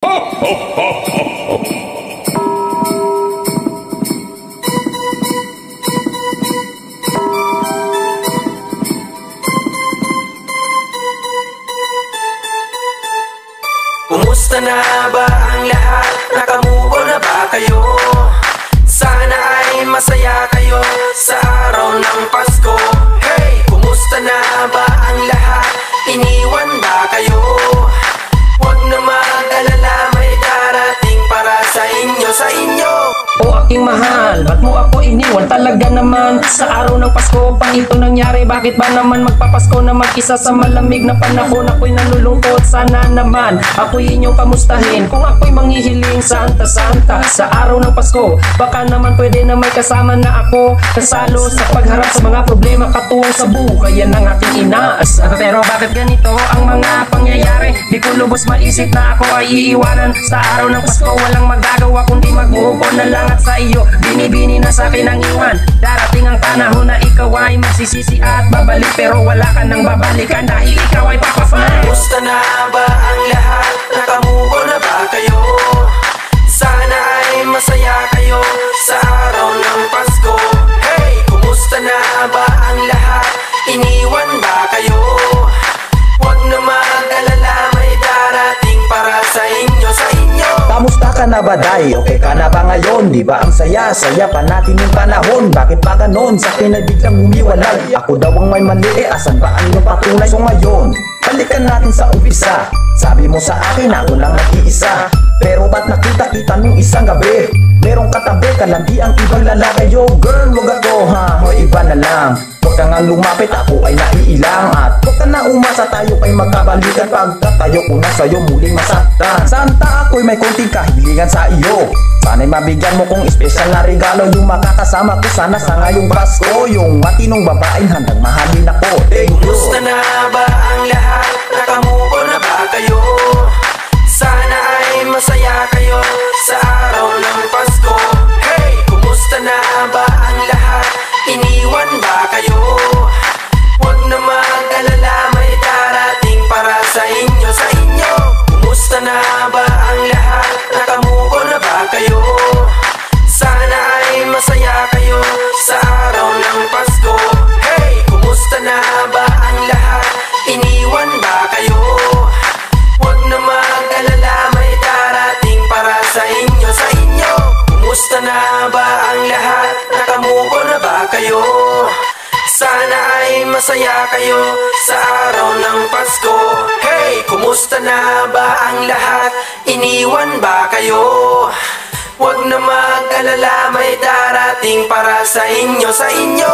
Kumusta na ba ang lahat? Nakamubo na ba kayo? Sana ay masaya kayo sa araw ng Pasko. Hey! Kumusta na ba ang lahat? Iniwan ba kayo? Huwag na mag-alala, may darating para sa inyo, sa inyo. O aking mahal, ba't mo ako iniwan? Talaga naman, sa araw ng Pasko pang ito nangyari. Bakit ba naman magpapasko na mag-isa sa malamig na panahon? Ako'y nalulungkot, sana naman ako'y inyong kamustahin. Kung ako'y manghihiling Santa Santa sa araw ng Pasko, baka naman pwede na may kasama na ako kasalo sa pagharap sa mga problema katuwang sa buhay. Yan ang aking inaas. Pero bakit ganito ang mga pangyayari? Di ko lubos maisip na ako ay iiwanan sa araw ng Pasko. Walang magagawa kundi mag-move on na lang at sa iyo binibini na sa akin ang iwan. Darating ang panahon na ikaw ay magsisisi at babalik, pero wala ka nang babalikan dahil ikaw ay papafly. Kumusta na ba ang lahat? Nakamubo na ba kayo? Sana ay masaya kayo sa araw ng Pasko. Hey! Kumusta na ba ang lahat? Iniwan ba kayo? Huwag na mag-alala, may darating para sa inyo, sa inyo. Kamusta ka na ba, day? Okay ka na ba ngayon? Di ba ang saya-saya pa natin yung panahon? Bakit ba ganon? Sa akin ay biglang humiwalay. Ako daw ang may mali, asan ba ang iyong patunay? So ngayon, balikan natin sa umpisa. Sabi mo sa akin ako lang nag-iisa, pero ba't nakita-kita nung isang gabi? Merong katabi ka lang, di ang ibang lalaki. Yo girl, wag ako ha, o iba na lang. Huwag ka nga lumapit, ako ay naiilang. At huwag ka na umasa, tayo ay magkabalikan. Pagkatayo ko na sa'yo muling masaktan. Santa, ako'y may konting kahilingan sa iyo. Sana'y mabigyan mo kong espesyal na regalo. Yung makakasama ko sana sa ngayong Pasko. Yung matinong babaeng handang mahalin ako. Thank you. Kumusta na ba ang lahat? Nakamubo na ba kayo? Sana ay masaya kayo sa araw ng Pasko. Hey! Kumusta na ba ang lahat? Iniwan ba kayo? Huwag na mag-alala, may darating para sa inyo, sa inyo. Kumusta na ba ang lahat? Nakamubo na ba kayo? Sana ay masaya kayo sa araw ng Pasko. Hey! Kumusta na ba ang lahat? Iniwan ba kayo? Huwag na mag-alala, may darating para sa inyo, sa inyo. Kumusta na ba ang lahat? Nakamubo na ba kayo? Sana ay masaya kayo sa araw ng Pasko. Hey! Kumusta na ba ang lahat? Iniwan ba kayo? Huwag na mag-alala, may darating para sa inyo, sa inyo.